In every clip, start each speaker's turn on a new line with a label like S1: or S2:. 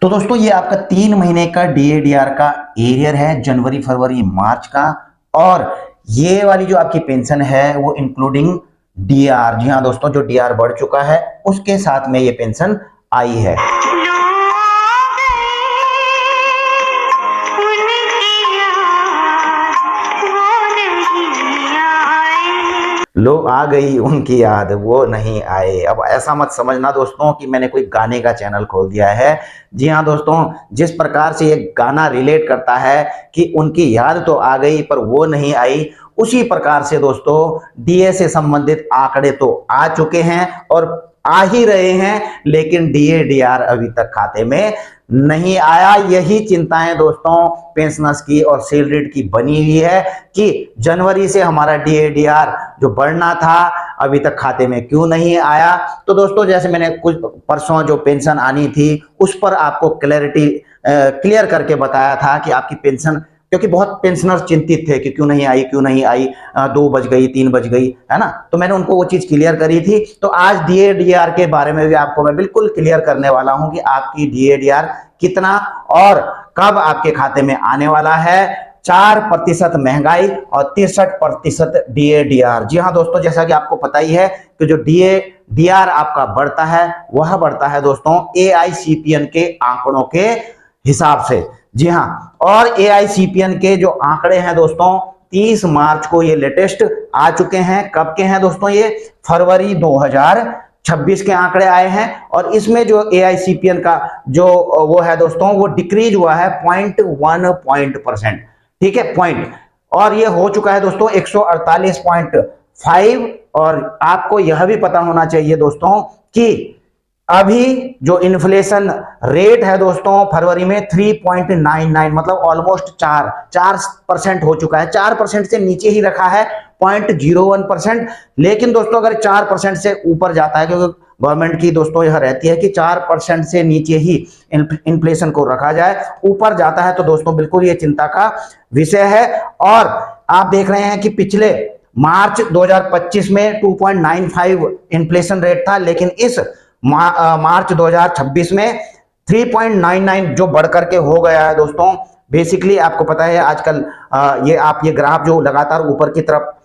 S1: तो दोस्तों ये आपका 3 महीने का डीएडीआर का एरियर है, जनवरी फरवरी मार्च का। और ये वाली जो आपकी पेंशन है वो इंक्लूडिंग डीआर, जी हाँ दोस्तों, जो डीआर बढ़ चुका है उसके साथ में ये पेंशन आई है। लोग आ गई उनकी याद, वो नहीं आए। अब ऐसा मत समझना दोस्तों कि मैंने कोई गाने का चैनल खोल दिया है। जी हाँ दोस्तों, जिस प्रकार से ये गाना रिलेट करता है कि उनकी याद तो आ गई पर वो नहीं आई, उसी प्रकार से दोस्तों डीए से संबंधित आंकड़े तो आ चुके हैं और आ ही रहे हैं, लेकिन डीए डीआर अभी तक खाते में नहीं आया। यही चिंताएं दोस्तों पेंशनर्स की और सैलरीड की बनी हुई है कि जनवरी से हमारा डीएडीआर जो बढ़ना था अभी तक खाते में क्यों नहीं आया। तो दोस्तों जैसे मैंने कुछ परसों जो पेंशन आनी थी उस पर आपको क्लियर करके बताया था कि आपकी पेंशन, क्योंकि बहुत पेंशनर्स चिंतित थे कि क्यों नहीं आई, 2 बज गई 3 बज गई, है ना। तो मैंने उनको वो चीज क्लियर करी थी। तो आज डीएडीआर के बारे में भी आपको मैं बिल्कुल क्लियर करने वाला हूं कि आपकी डीएडीआर कितना और कब आपके खाते में आने वाला है। 4% महंगाई और 63% डीएडीआर। जी हाँ दोस्तों, जैसा कि आपको पता ही है कि जो डीएडीआर आपका बढ़ता है वह बढ़ता है दोस्तों एआईसीपीएन के आंकड़ों के हिसाब से। जी हाँ, और एआईसीपीएन के जो आंकड़े हैं दोस्तों 30 मार्च को ये लेटेस्ट आ चुके हैं। कब के हैं दोस्तों? ये फरवरी 2026 के आंकड़े आए हैं। और इसमें जो एआईसीपीएन का जो वो है दोस्तों वो डिक्रीज हुआ है 0.1%, ठीक है, पॉइंट। और ये हो चुका है दोस्तों 148.5। और आपको यह भी पता होना चाहिए दोस्तों कि अभी जो इन्फ्लेशन रेट है दोस्तों फरवरी में 3.99, मतलब ऑलमोस्ट 4% हो चुका है। 4% से नीचे ही रखा है 0.01%। लेकिन दोस्तों अगर 4% से ऊपर जाता है, क्योंकि गवर्नमेंट की दोस्तों यह रहती है कि 4% से नीचे ही इन्फ्लेशन को रखा जाए, ऊपर जाता है तो दोस्तों बिल्कुल ये चिंता का विषय है। और आप देख रहे हैं कि पिछले मार्च 2025 में 2.95 इन्फ्लेशन रेट था, लेकिन इस मार्च 2026 में 3.99 जो बढ़ करके हो गया है दोस्तों। बेसिकली आपको पता है आजकल ये ग्राफ जो लगातार ऊपर की तरफ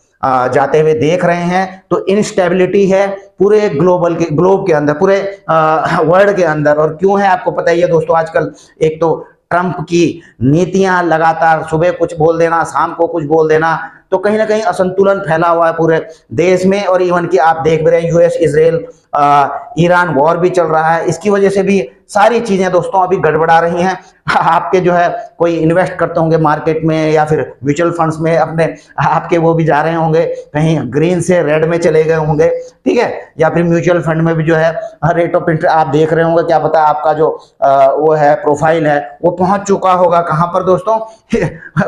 S1: जाते हुए देख रहे हैं, तो इनस्टेबिलिटी है पूरे ग्लोब के अंदर, पूरे वर्ल्ड के अंदर। और क्यों है आपको पता ही है दोस्तों, आजकल एक तो ट्रंप की नीतियां, लगातार सुबह कुछ बोल देना शाम को कुछ बोल देना, तो कहीं ना कहीं असंतुलन फैला हुआ है पूरे देश में। और इवन कि आप देख रहे हैं यूएस इजराइल ईरान वॉर भी चल रहा है, इसकी वजह से भी सारी चीजें दोस्तों अभी गड़बड़ा रही हैं। आपके जो है कोई इन्वेस्ट करते होंगे मार्केट में या फिर म्यूचुअल फंड्स में अपने, आपके वो भी जा रहे होंगे कहीं ग्रीन से रेड में चले गए होंगे, ठीक है। या फिर म्यूचुअल फंड में भी जो है रेट ऑफ इंटरेस्ट आप देख रहे होंगे, क्या पता आपका जो वो है प्रोफाइल है वो पहुंच चुका होगा कहां पर दोस्तों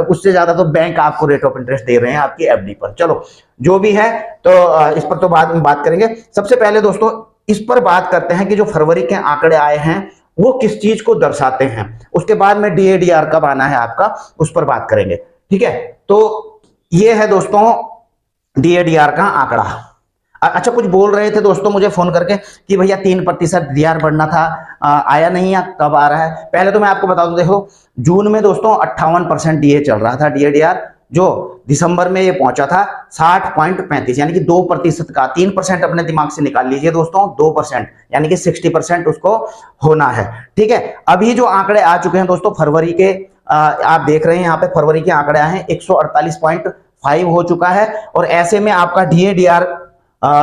S1: उससे ज्यादा तो बैंक आपको रेट ऑफ इंटरेस्ट दे रहे हैं आपकी एफडी पर। चलो जो भी है, तो इस पर तो बाद में बात करेंगे। सबसे पहले दोस्तों इस पर बात करते हैं कि जो फरवरी के आंकड़े आए हैं वो किस चीज को दर्शाते हैं। उसके बाद में डीएडीआर कब आना है आपका उस पर बात करेंगे, ठीक है। तो ये है दोस्तों डीएडीआर का आंकड़ा। अच्छा, कुछ बोल रहे थे दोस्तों मुझे फोन करके कि भैया 3% डीआर बढ़ना था, आया नहीं है, कब आ रहा है? पहले तो मैं आपको बता दूं, देखो जून में दोस्तों 58% डीए चल रहा था डीएडीआर, जो दिसंबर में ये पहुंचा था 60.35, यानी कि 2% का। 3% अपने दिमाग से निकाल लीजिए दोस्तों, 2% यानी कि 60% उसको होना है, ठीक है। अभी जो आंकड़े आ चुके हैं दोस्तों फरवरी के, आप देख रहे हैं यहाँ पे फरवरी के आंकड़े आए हैं 148.5 हो चुका है। और ऐसे में आपका डीएडीआर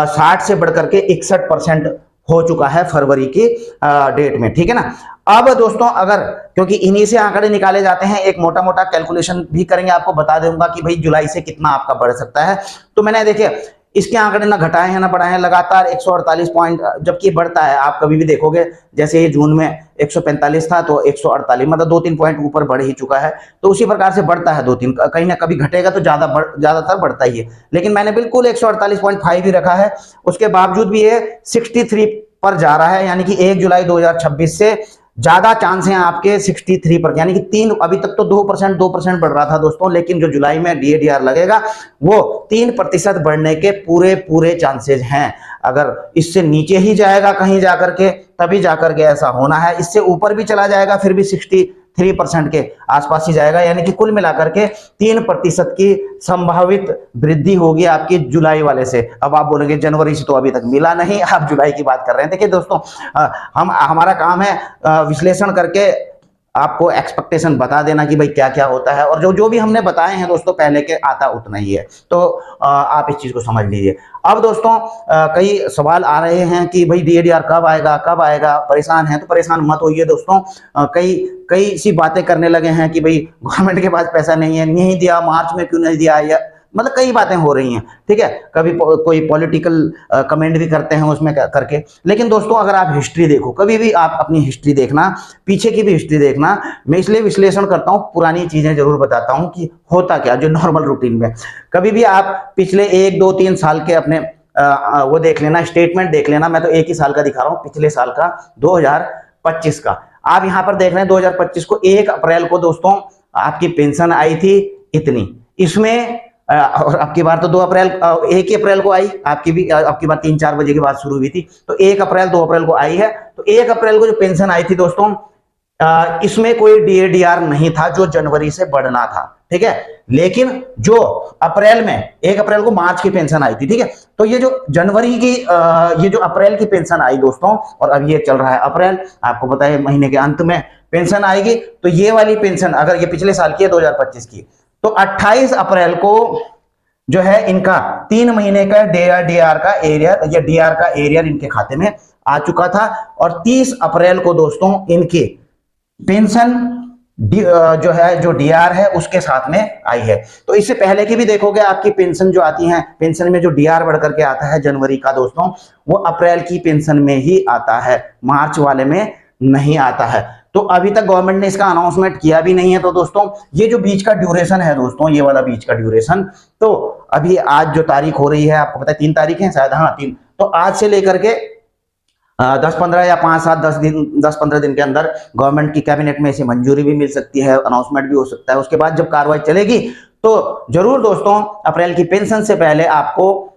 S1: 60 से बढ़कर के 61% हो चुका है फरवरी की डेट में, ठीक है ना। अब दोस्तों अगर, क्योंकि इन्हीं से आंकड़े निकाले जाते हैं, एक मोटा मोटा कैलकुलेशन भी करेंगे, आपको बता दूंगा कि भाई जुलाई से कितना आपका बढ़ सकता है। तो मैंने देखिए इसके आंकड़े ना घटाए हैं ना बढ़ाए हैं, लगातार 148 पॉइंट जबकि बढ़ता है। आप कभी भी देखोगे, जैसे ये जून में 145 था तो 148, मतलब 2-3 पॉइंट ऊपर बढ़ ही चुका है। तो उसी प्रकार से बढ़ता है 2-3, कहीं ना कभी घटेगा तो ज्यादातर बढ़ता ही है। लेकिन मैंने बिल्कुल 148.5 ही रखा है, उसके बावजूद भी ये 63 पर जा रहा है, यानी कि 1 जुलाई 2026 से ज्यादा चांस हैं आपके 63%, यानी कि 3, अभी तक तो 2% बढ़ रहा था दोस्तों, लेकिन जो जुलाई में DADR लगेगा वो 3% बढ़ने के पूरे पूरे चांसेस हैं। अगर इससे नीचे ही जाएगा कहीं जाकर के, तभी जाकर के ऐसा होना है। इससे ऊपर भी चला जाएगा फिर भी 63% के आसपास ही जाएगा, यानी कि कुल मिलाकर के 3% की संभावित वृद्धि होगी आपकी जुलाई वाले से। अब आप बोलेंगे जनवरी से तो अभी तक मिला नहीं, आप जुलाई की बात कर रहे हैं। देखिए दोस्तों, हमारा काम है विश्लेषण करके आपको एक्सपेक्टेशन बता देना कि भाई क्या क्या होता है, और जो जो भी हमने बताए हैं दोस्तों पहले के आता उतना ही है, तो आप इस चीज को समझ लीजिए। अब दोस्तों कई सवाल आ रहे हैं कि भाई DADR कब आएगा कब आएगा, परेशान है तो परेशान मत होइए दोस्तों। कई कई सी बातें करने लगे हैं कि भाई गवर्नमेंट के पास पैसा नहीं है, नहीं दिया, मार्च में क्यों नहीं दिया, या मतलब कई बातें हो रही हैं, ठीक है। कभी कोई पॉलिटिकल कमेंट भी करते हैं उसमें करके। लेकिन दोस्तों अगर आप हिस्ट्री देखो, कभी भी आप अपनी हिस्ट्री देखना, पीछे की भी हिस्ट्री देखना, मैं इसलिए विश्लेषण करता हूं, पुरानी चीजें जरूर बताता हूं कि होता क्या जो नॉर्मल रूटीन में। कभी भी आप पिछले 1, 2, 3 साल के अपने वो देख लेना, स्टेटमेंट देख लेना। मैं तो एक ही साल का दिखा रहा हूं, पिछले साल का 2025 का। आप यहां पर देख रहे हैं 2025 को 1 अप्रैल को दोस्तों आपकी पेंशन आई थी इतनी, इसमें और अब की बार तो 1 अप्रैल को आई, आपकी भी अब की बार 3-4 बजे के बाद शुरू हुई थी, तो 1 अप्रैल 2 अप्रैल को आई है। तो 1 अप्रैल को जो पेंशन आई थी दोस्तों, इसमें कोई DADR नहीं था जो जनवरी से बढ़ना था, ठीक है। लेकिन जो अप्रैल में 1 अप्रैल को मार्च की पेंशन आई थी, ठीक है, तो ये जो जनवरी की ये जो अप्रैल की पेंशन आई दोस्तों, और अब ये चल रहा है अप्रैल, आपको पता है महीने के अंत में पेंशन आएगी। तो ये वाली पेंशन अगर ये पिछले साल की है 2025 की, तो 28 अप्रैल को जो है इनका 3 महीने का DADR का एरियर, या DR का एरियर इनके खाते में आ चुका था। और 30 अप्रैल को दोस्तों इनकी पेंशन जो है, जो DR है उसके साथ में आई है। तो इससे पहले की भी देखोगे आपकी पेंशन जो आती है, पेंशन में जो DR बढ़ करके आता है जनवरी का दोस्तों, वो अप्रैल की पेंशन में ही आता है, मार्च वाले में नहीं आता है। तो अभी तक गवर्नमेंट ने इसका अनाउंसमेंट किया भी नहीं है। तो दोस्तों ये जो बीच का ड्यूरेशन है दोस्तों, ये वाला बीच का ड्यूरेशन, तो अभी आज जो तारीख हो रही है, आपको पता है 3 तारीख है शायद, हाँ 3, तो आज से लेकर के 10-15 या 5-7 10-15 दिन के अंदर गवर्नमेंट की कैबिनेट में इसे मंजूरी भी मिल सकती है, अनाउंसमेंट भी हो सकता है। उसके बाद जब कार्रवाई चलेगी तो जरूर दोस्तों अप्रैल की पेंशन से पहले आपको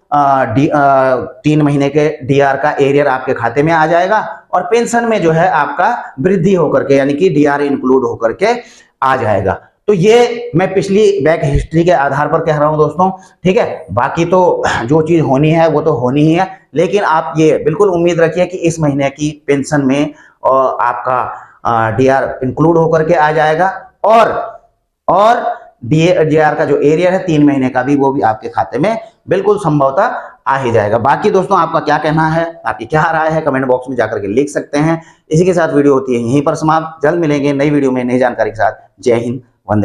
S1: 3 महीने के DR का एरियर आपके खाते में आ जाएगा, और पेंशन में जो है आपका वृद्धि होकर के, यानी कि DR इंक्लूड होकर के आ जाएगा। तो ये मैं पिछली बैक हिस्ट्री के आधार पर कह रहा हूं दोस्तों, ठीक है। बाकी तो जो चीज होनी है वो तो होनी ही है, लेकिन आप ये बिल्कुल उम्मीद रखिए कि इस महीने की पेंशन में आपका DR इंक्लूड होकर के आ जाएगा, और DADR का जो एरिया है 3 महीने का भी, वो भी आपके खाते में बिल्कुल संभवतः आ ही जाएगा। बाकी दोस्तों आपका क्या कहना है, आपकी क्या राय है, कमेंट बॉक्स में जाकर के लिख सकते हैं। इसी के साथ वीडियो होती है यहीं पर समाप्त। जल्द मिलेंगे नई वीडियो में नई जानकारी के साथ। जय हिंद, वंदे मातरम।